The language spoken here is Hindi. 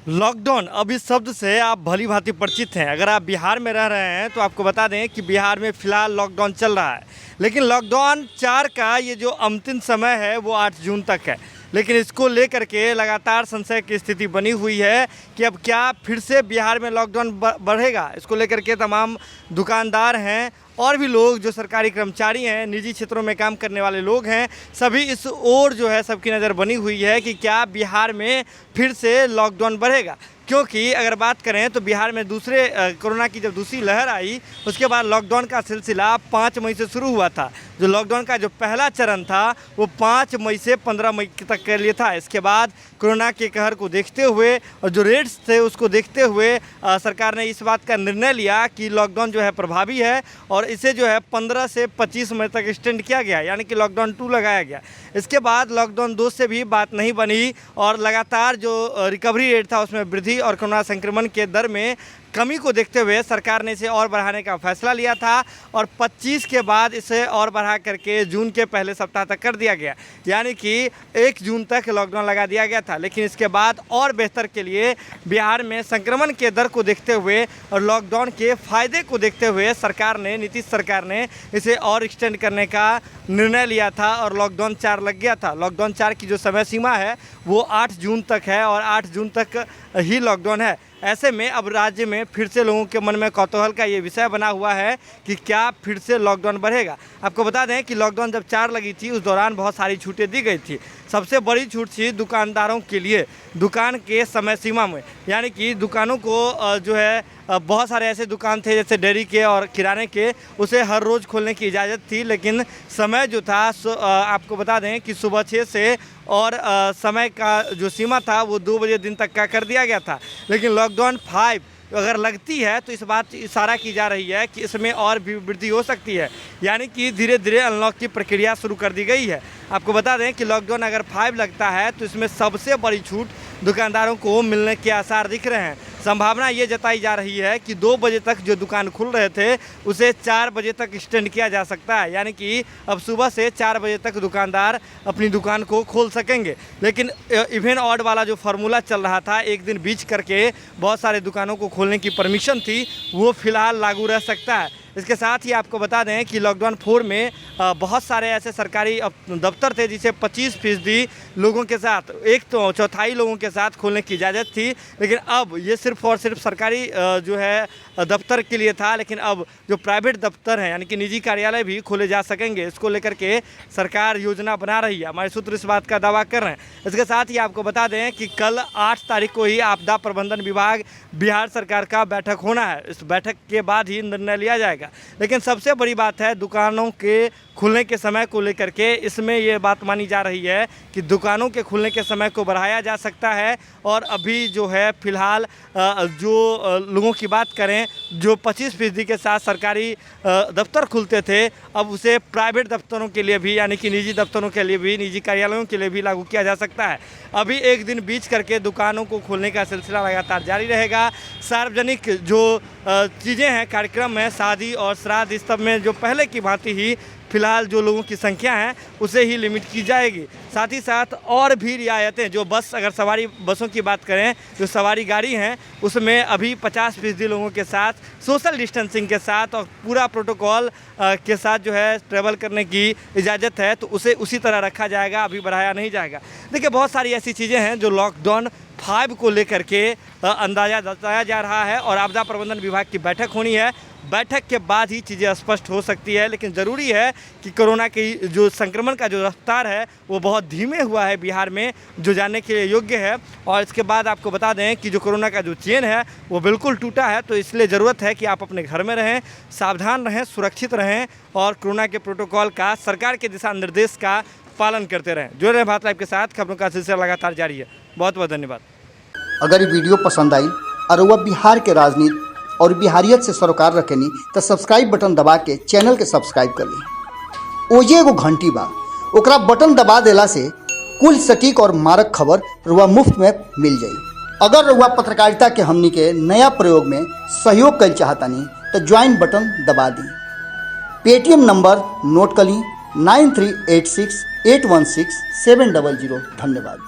लॉकडाउन, अब इस शब्द से आप भली भांति परिचित हैं। अगर आप बिहार में रह रहे हैं तो आपको बता दें कि बिहार में फ़िलहाल लॉकडाउन चल रहा है। लेकिन लॉकडाउन 4 का ये जो अंतिम समय है वो 8 जून तक है। लेकिन इसको लेकर के लगातार संशय की स्थिति बनी हुई है कि अब क्या फिर से बिहार में लॉकडाउन बढ़ेगा। इसको लेकर के तमाम दुकानदार हैं और भी लोग जो सरकारी कर्मचारी हैं, निजी क्षेत्रों में काम करने वाले लोग हैं, सभी इस ओर जो है सबकी नज़र बनी हुई है कि क्या बिहार में फिर से लॉकडाउन बढ़ेगा। क्योंकि अगर बात करें तो बिहार में कोरोना की जब दूसरी लहर आई उसके बाद लॉकडाउन का सिलसिला 5 मई से शुरू हुआ था। जो लॉकडाउन का जो पहला चरण था वो 5 मई से 15 मई तक के लिए था। इसके बाद कोरोना के कहर को देखते हुए और जो रेट्स थे उसको देखते हुए सरकार ने इस बात का निर्णय लिया कि लॉकडाउन जो है प्रभावी है और इसे जो है 15 से 25 मई तक एक्सटेंड किया गया, यानी कि लॉकडाउन 2 लगाया गया। इसके बाद लॉकडाउन 2 से भी बात नहीं बनी और लगातार जो रिकवरी रेट था उसमें वृद्धि और कोरोना संक्रमण के दर में कमी को देखते हुए सरकार ने इसे और बढ़ाने का फैसला लिया था और 25 के बाद इसे और बढ़ा करके जून के पहले सप्ताह तक कर दिया गया, यानी कि 1 जून तक लॉकडाउन लगा दिया गया था। लेकिन इसके बाद और बेहतर के लिए बिहार में संक्रमण के दर को देखते हुए और लॉकडाउन के फ़ायदे को देखते हुए नीतीश सरकार ने इसे और एक्सटेंड करने का निर्णय लिया था और लॉकडाउन 4 लग गया था। लॉकडाउन 4 की जो समय सीमा है वो 8 जून तक है और 8 जून तक ही लॉकडाउन है। ऐसे में अब राज्य में फिर से लोगों के मन में कौतूहल का ये विषय बना हुआ है कि क्या फिर से लॉकडाउन बढ़ेगा। आपको बता दें कि लॉकडाउन जब 4 लगी थी उस दौरान बहुत सारी छूटें दी गई थी। सबसे बड़ी छूट थी दुकानदारों के लिए दुकान के समय सीमा में, यानी कि दुकानों को जो है बहुत सारे ऐसे दुकान थे जैसे डेयरी के और किराने के, उसे हर रोज़ खोलने की इजाज़त थी। लेकिन समय जो था आपको बता दें कि सुबह 6 से और समय का जो सीमा था वो 2 बजे दिन तक का कर दिया गया था। लेकिन लॉकडाउन 5 अगर लगती है तो इस बात इशारा की जा रही है कि इसमें और भी वृद्धि हो सकती है, यानी कि धीरे धीरे अनलॉक की प्रक्रिया शुरू कर दी गई है। आपको बता दें कि लॉकडाउन अगर 5 लगता है तो इसमें सबसे बड़ी छूट दुकानदारों को मिलने के आसार दिख रहे हैं। संभावना ये जताई जा रही है कि 2 बजे तक जो दुकान खुल रहे थे उसे 4 बजे तक एक्सटेंड किया जा सकता है, यानी कि अब सुबह से 4 बजे तक दुकानदार अपनी दुकान को खोल सकेंगे। लेकिन इवन ऑड वाला जो फार्मूला चल रहा था, एक दिन बीच करके बहुत सारे दुकानों को खोलने की परमिशन थी, वो फ़िलहाल लागू रह सकता है। इसके साथ ही आपको बता दें कि लॉकडाउन 4 में बहुत सारे ऐसे सरकारी दफ्तर थे जिसे 25% लोगों के साथ, एक तो चौथाई लोगों के साथ खोलने की इजाज़त थी। लेकिन अब ये सिर्फ और सिर्फ सरकारी जो है दफ्तर के लिए था। लेकिन अब जो प्राइवेट दफ्तर हैं यानी कि निजी कार्यालय भी खोले जा सकेंगे। इसको लेकर के सरकार योजना बना रही है, हमारे सूत्र इस बात का दावा कर रहे हैं। इसके साथ ही आपको बता दें कि कल 8 तारीख को ही आपदा प्रबंधन विभाग बिहार सरकार का बैठक होना है। इस बैठक के बाद ही निर्णय लिया जाएगा। लेकिन सबसे बड़ी बात है दुकानों के खुलने के समय को लेकर के, इसमें ये बात मानी जा रही है कि दुकानों के खुलने के समय को बढ़ाया जा सकता है। और अभी जो है फ़िलहाल जो लोगों की बात करें, जो 25% के साथ सरकारी दफ्तर खुलते थे, अब उसे प्राइवेट दफ्तरों के लिए भी, यानी कि निजी दफ्तरों के लिए भी, निजी कार्यालयों के लिए भी लागू किया जा सकता है। अभी एक दिन बीच करके दुकानों को खोलने का सिलसिला लगातार जारी रहेगा। सार्वजनिक जो चीज़ें हैं, कार्यक्रम है, शादी और श्राद्ध, इस सब में जो पहले की भांति ही फ़िलहाल जो लोगों की संख्या है उसे ही लिमिट की जाएगी। साथ ही साथ और भी रियायतें, जो अगर सवारी बसों की बात करें, जो सवारी गाड़ी हैं उसमें अभी 50% लोगों के साथ सोशल डिस्टेंसिंग के साथ और पूरा प्रोटोकॉल के साथ जो है ट्रैवल करने की इजाज़त है, तो उसे उसी तरह रखा जाएगा, अभी बढ़ाया नहीं जाएगा। देखिए, बहुत सारी ऐसी चीज़ें हैं जो लॉकडाउन 5 को लेकर के अंदाज़ा जताया जा रहा है और आपदा प्रबंधन विभाग की बैठक होनी है। बैठक के बाद ही चीज़ें स्पष्ट हो सकती है। लेकिन ज़रूरी है कि कोरोना की जो संक्रमण का जो रफ्तार है वो बहुत धीमे हुआ है बिहार में, जो जानने के लिए योग्य है। और इसके बाद आपको बता दें कि जो कोरोना का जो चेन है वो बिल्कुल टूटा है। तो इसलिए ज़रूरत है कि आप अपने घर में रहें, सावधान रहें, सुरक्षित रहें और कोरोना के प्रोटोकॉल का, सरकार के दिशा निर्देश का पालन करते रहें। जुड़े रहें भारत लाइव के साथ, खबरों का सिलसिला लगातार जारी है। बहुत बहुत धन्यवाद। अगर ये वीडियो पसंद आई और वह बिहार के राजनीति और बिहारियत से सरोकार रखेनी तो सब्सक्राइब बटन दबा के चैनल के सब्सक्राइब कर ली। ओजे एगो घंटी बा, ओकरा बटन दबा देला से कुल सटीक और मारक खबर रुआ मुफ्त में मिल जाई। अगर रुआ पत्रकारिता के हमनी के नया प्रयोग में सहयोग कर चाहतानी तो ज्वाइन बटन दबा दी। पेटीएम नंबर नोट कर ली 9386816700। धन्यवाद।